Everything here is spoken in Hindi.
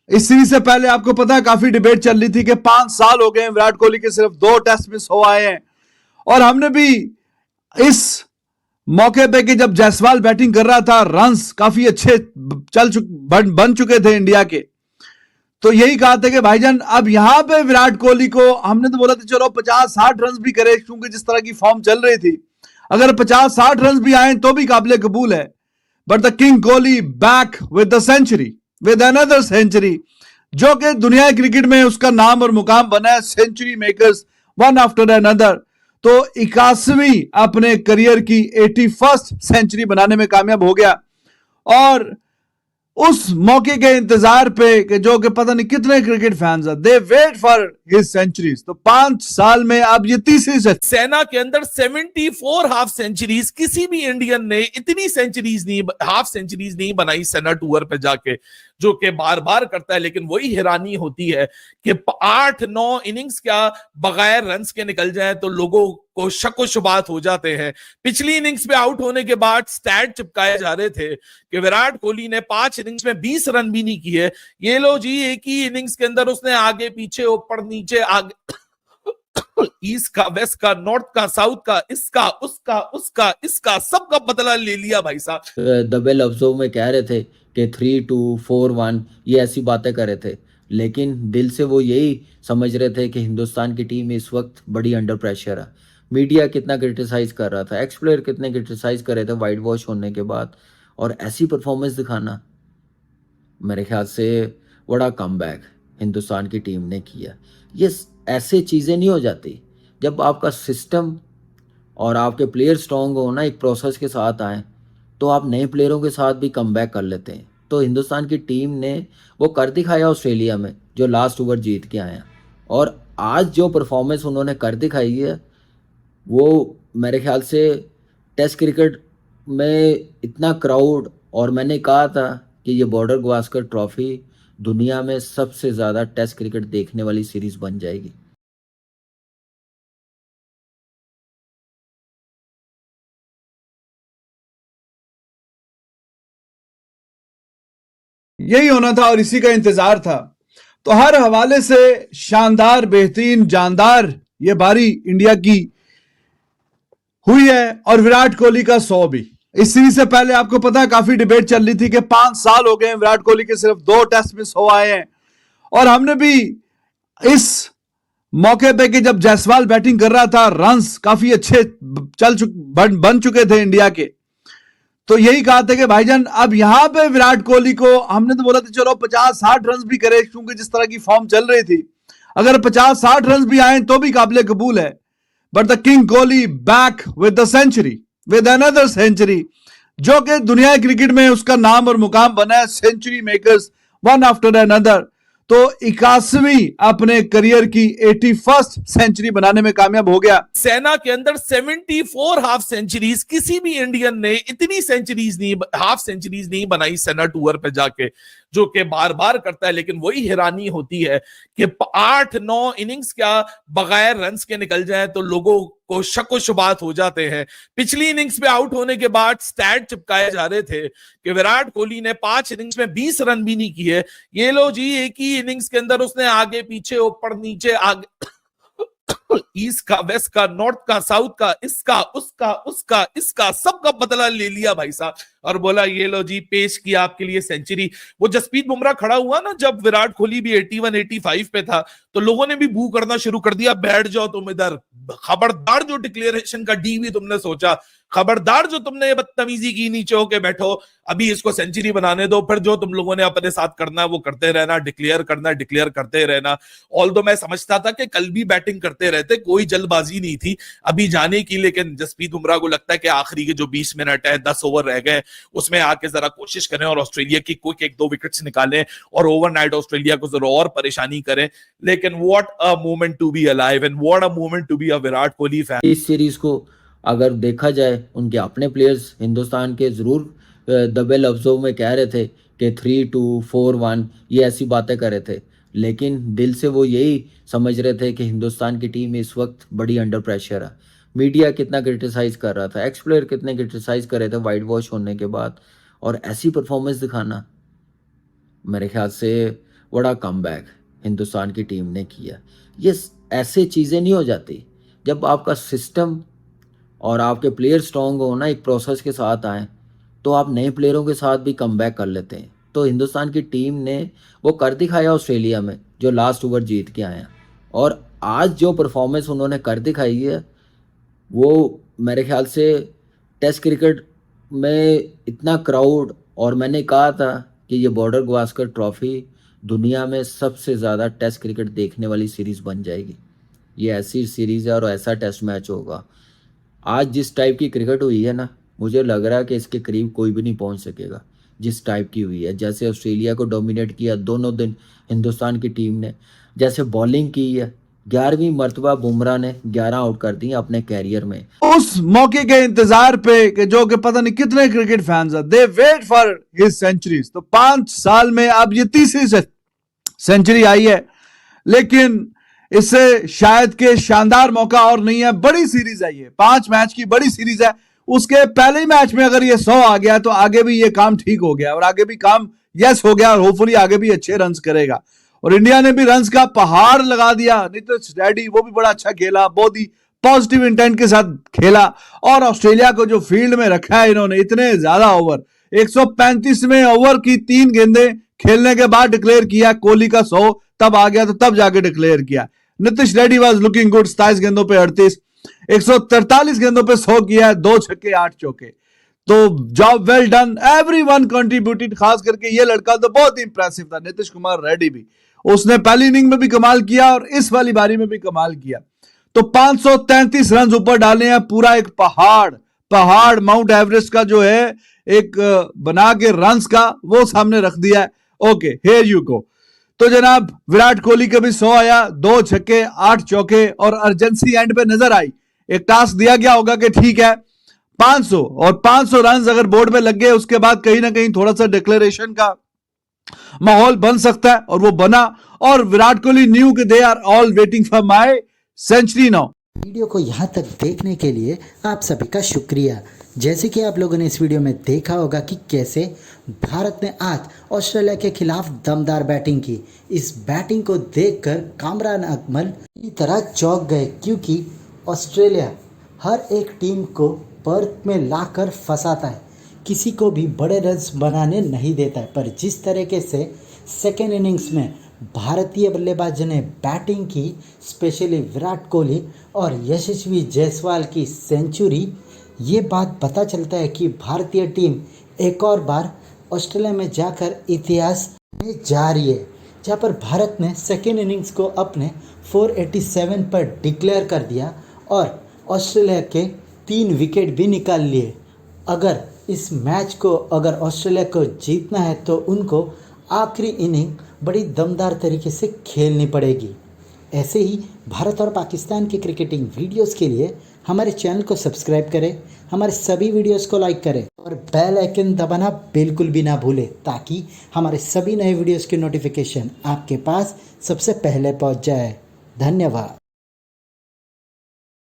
इस सीरीज से पहले आपको पता है काफी डिबेट चल रही थी कि 5 साल हो गए हैं विराट कोहली के सिर्फ 2 टेस्ट मिस हो आए हैं। और हमने भी इस मौके पे कि जब जायसवाल बैटिंग कर रहा था, रन्स काफी अच्छे बन चुके थे इंडिया के, तो यही कहा था कि भाईजान अब यहां पे विराट कोहली को हमने तो बोला था चलो 50-60 रन भी करे, क्योंकि जिस तरह की फॉर्म चल रही थी अगर 50-60 रन भी आए तो भी काबिल कबूल है। But the king Kohli back with the century, with another century, जो कि दुनिया क्रिकेट में उसका नाम और मुकाम बना है, century makers one after another. तो 81वीं अपने करियर की 81st सेंचुरी बनाने में कामयाब हो गया। और उस मौके के इंतजार पे कि जो कि पता नहीं कितने क्रिकेट फैंस हैं, दे वेट फॉर हिज सेंचुरीज। तो 5 साल में अब ये तीसरी सेना के अंदर 74 हाफ सेंचुरीज, किसी भी इंडियन ने इतनी सेंचुरीज नहीं, हाफ सेंचुरीज नहीं बनाई सेना टूर पे जाके, जो कि बार बार करता है। लेकिन वही हैरानी होती है कि 8-9 इनिंग्स क्या बगैर रन्स के निकल जाए तो लोगों को शक व शुबात हो जाते हैं। पिछली इनिंग्स में आउट होने के बाद स्टैट चिपकाए जा रहे थे कि विराट कोहली ने 5 इनिंग्स में 20 रन भी नहीं किए। ये लो जी, एक ही इनिंग्स के अंदर उसने आगे पीछे ऊपर नीचे आगे ईस्ट का, वेस्ट का, नॉर्थ का, साउथ का, इसका उसका उसका इसका सबका बदला ले लिया भाई साहब। दबे लफ्जों में कह रहे थे कि 3-2-4-1 ये ऐसी बातें कर रहे थे, लेकिन दिल से वो यही समझ रहे थे कि हिंदुस्तान की टीम इस वक्त बड़ी अंडर प्रेशर है। मीडिया कितना क्रिटिसाइज कर रहा था, एक्स प्लेयर कितने क्रिटिसाइज कर रहे थे वाइट वॉश होने के बाद, और ऐसी परफॉर्मेंस दिखाना, मेरे ख्याल से बड़ा कमबैक हिंदुस्तान की टीम ने किया। ये ऐसे चीज़ें नहीं हो जाती जब आपका सिस्टम और आपके प्लेयर स्ट्रॉन्ग हो ना, एक प्रोसेस के साथ आए, तो आप नए प्लेयरों के साथ भी कमबैक कर लेते हैं। तो हिंदुस्तान की टीम ने वो कर दिखाया ऑस्ट्रेलिया में, जो लास्ट ओवर जीत के आए हैं। और आज जो परफॉर्मेंस उन्होंने कर दिखाई है, वो मेरे ख्याल से टेस्ट क्रिकेट में इतना क्राउड, और मैंने कहा था कि ये बॉर्डर गवास्कर ट्रॉफी दुनिया में सबसे ज़्यादा टेस्ट क्रिकेट देखने वाली सीरीज बन जाएगी। यही होना था और इसी का इंतजार था। तो हर हवाले से शानदार, बेहतरीन, जानदार ये बारी इंडिया की हुई है, और विराट कोहली का 100 भी। इस सीरीज से पहले आपको पता है काफी डिबेट चल रही थी कि 5 साल हो गए हैं विराट कोहली के सिर्फ 2 टेस्ट मिस हो आए हैं। और हमने भी इस मौके पे कि जब जायसवाल बैटिंग कर रहा था, रन्स काफी अच्छे बन चुके थे इंडिया के, तो यही कहा था कि भाईजान अब यहां पे विराट कोहली को हमने तो बोला था चलो 50-60 रन भी करे, क्योंकि जिस तरह की फॉर्म चल रही थी अगर 50-60 रन भी आए तो भी काबिल कबूल है। But the king Kohli back with the century, with another century, जो कि दुनिया क्रिकेट में उसका नाम और मुकाम बना है, century makers one after another. तो 81वीं अपने करियर की 81st सेंचुरी बनाने में कामयाब हो गया। सेना के अंदर 74 हाफ सेंचुरीज, किसी भी इंडियन ने इतनी सेंचुरीज नहीं, हाफ सेंचुरीज नहीं बनाई सेना टूर पे जाके, जो कि बार बार करता है। लेकिन वही हैरानी होती है कि 8-9 इनिंग्स क्या बगैर रन्स के निकल जाए तो लोगों को शक व शुबात हो जाते हैं। पिछली इनिंग्स में आउट होने के बाद स्टैट चिपकाए जा रहे थे कि विराट कोहली ने 5 इनिंग्स में 20 रन भी नहीं किए। ये लो जी, एक ही इनिंग्स के अंदर उसने आगे पीछे ऊपर नीचे आगे ईस्ट का, वेस्ट का, नॉर्थ का, साउथ का, इसका उसका उसका इसका सबका बदला ले लिया भाई साहब। और बोला ये लो जी, पेश किया आपके लिए सेंचुरी। वो जसप्रीत बुमराह खड़ा हुआ ना, जब विराट कोहली भी 81-85 पे था, तो लोगों ने भी बू करना शुरू कर दिया, बैठ जाओ तुम इधर, खबरदार जो डिक्लेरेशन का डी भी तुमने सोचा, खबरदार जो तुमने ये बदतमीजी की, नीचे होके बैठो, अभी इसको सेंचुरी बनाने दो, फिर जो तुम लोगों ने अपने साथ करना है वो करते रहना, डिक्लेयर करना डिक्लेयर करते रहना। ऑल्दो मैं समझता था कि कल भी बैटिंग करते रहते, कोई जल्दबाजी नहीं थी अभी जाने की, लेकिन जसप्रीत बुमराह को लगता है कि आखिरी के जो 20 मिनट है, 10 ओवर रह गए, उसमें आके जरा कोशिश करें और ऑस्ट्रेलिया की क्विक 1-2 विकेट्स निकालें और ओवरनाइट ऑस्ट्रेलिया को जरा और परेशानी करें। लेकिन what a moment to be alive and what a moment to be a Virat Kohli fan. इस सीरीज को अगर देखा जाए, उनके अपने प्लेयर्स हिंदुस्तान के ज़रूर दबे लफ्ज़ों में कह रहे थे कि 3-2-4-1 ये ऐसी बातें कर रहे थे, लेकिन दिल से वो यही समझ रहे थे कि हिंदुस्तान की टीम इस वक्त बड़ी अंडर प्रेशर है। मीडिया कितना क्रिटिसाइज कर रहा था, एक्स प्लेयर कितने क्रिटिसाइज कर रहे थे वाइट वॉश होने के बाद, और ऐसी परफॉर्मेंस दिखाना, मेरे ख्याल से बड़ा कमबैक हिंदुस्तान की टीम ने किया। ये ऐसे चीज़ें नहीं हो जाती। जब आपका सिस्टम और आपके प्लेयर स्ट्रॉन्ग हो ना, एक प्रोसेस के साथ आए, तो आप नए प्लेयरों के साथ भी कमबैक कर लेते हैं। तो हिंदुस्तान की टीम ने वो कर दिखाया ऑस्ट्रेलिया में, जो लास्ट ओवर जीत के आए हैं। और आज जो परफॉर्मेंस उन्होंने कर दिखाई है, वो मेरे ख्याल से टेस्ट क्रिकेट में इतना क्राउड, और मैंने कहा था कि ये बॉर्डर गवास्कर ट्रॉफी दुनिया में सबसे ज़्यादा टेस्ट क्रिकेट देखने वाली सीरीज़ बन जाएगी। ये ऐसी सीरीज़ है और ऐसा टेस्ट मैच होगा। आज जिस टाइप की क्रिकेट हुई है ना, मुझे लग रहा है कि इसके करीब कोई भी नहीं पहुंच सकेगा जिस टाइप की हुई है। जैसे ऑस्ट्रेलिया को डोमिनेट किया दोनों दिन हिंदुस्तान की टीम ने, जैसे बॉलिंग की है, 11वीं मरतबा बुमराह ने 11 आउट कर दी अपने कैरियर में। उस मौके के इंतजार पे कि जो कि पता नहीं कितने क्रिकेट फैंस हैं, दे वेट फॉर हिज सेंचुरीज। तो 5 साल में अब ये तीसरी सेंचुरी आई है, लेकिन इससे शायद के शानदार मौका और नहीं है। बड़ी सीरीज है ये, 5 मैच की बड़ी सीरीज है। उसके पहले ही मैच में अगर ये 100 आ गया तो आगे भी ये काम ठीक हो गया, और आगे भी काम यस हो गया, और होपफुली आगे भी अच्छे रन्स करेगा। और इंडिया ने भी रन्स का पहाड़ लगा दिया। नीतीश रेड्डी वो भी बड़ा अच्छा खेला, बहुत ही पॉजिटिव इंटेंट के साथ खेला। और ऑस्ट्रेलिया को जो फील्ड में रखा है इन्होंने, इतने ज्यादा ओवर, 135वें ओवर की 3 गेंदें खेलने के बाद डिक्लेयर किया। कोहली का 100 तब आ गया तो तब जाके डिक्लेयर किया। Nitish Reddy was looking good, 27 गेंदों पे 38, 143 गेंदों पे 100 किया, 2 छक्के 8 चौके। तो job well done, everyone contributed. खास करके ये लड़का तो बहुत ही इंप्रेसिव था, नीतीश कुमार रेड्डी भी। उसने पहली इनिंग में भी कमाल किया और इस वाली बारी में भी कमाल किया। तो 533 रन ऊपर डाले हैं। पूरा एक पहाड़ माउंट एवरेस्ट का जो है एक बना के रन्स का, वो सामने रख दिया है। Okay, here you go. तो जनाब विराट कोहली का भी 100 आया, 2 छक्के 8 चौके, और अर्जेंसी एंड पे नजर आई। एक टास्क दिया गया होगा कि ठीक है 500 और 500 रन अगर बोर्ड में लग गए, उसके बाद कहीं ना कहीं थोड़ा सा डिक्लेरेशन का माहौल बन सकता है, और वो बना। और विराट कोहली न्यू कि they are all waiting for my century now. Video को यहाँ तक देखने के लिए आप सभी का शुक्रिया। जैसे कि आप लोगों ने इस वीडियो में देखा होगा कि कैसे भारत ने आज ऑस्ट्रेलिया के खिलाफ दमदार बैटिंग की। इस बैटिंग को देखकर कामरान अकमल की तरह चौंक गए, क्योंकि ऑस्ट्रेलिया हर एक टीम को पर्थ में लाकर फंसाता है, किसी को भी बड़े रन्स बनाने नहीं देता है। पर जिस तरीके से सेकेंड इनिंग्स में भारतीय बल्लेबाजों ने बैटिंग की, स्पेशली विराट कोहली और यशस्वी जायसवाल की सेंचुरी, ये बात पता चलता है कि भारतीय टीम एक और बार ऑस्ट्रेलिया में जाकर इतिहास में जा रही है। जहाँ पर भारत ने सेकेंड इनिंग्स को अपने 487 पर डिक्लेयर कर दिया और ऑस्ट्रेलिया के 3 विकेट भी निकाल लिए। अगर इस मैच को अगर ऑस्ट्रेलिया को जीतना है तो उनको आखिरी इनिंग बड़ी दमदार तरीके से खेलनी पड़ेगी। ऐसे ही भारत और पाकिस्तान के क्रिकेटिंग वीडियोस के लिए हमारे चैनल को सब्सक्राइब करें, हमारे सभी वीडियोस को लाइक करें और बेल आइकन दबाना बिल्कुल भी ना भूलें, ताकि हमारे सभी नए वीडियोस के नोटिफिकेशन आपके पास सबसे पहले पहुंच जाए। धन्यवाद।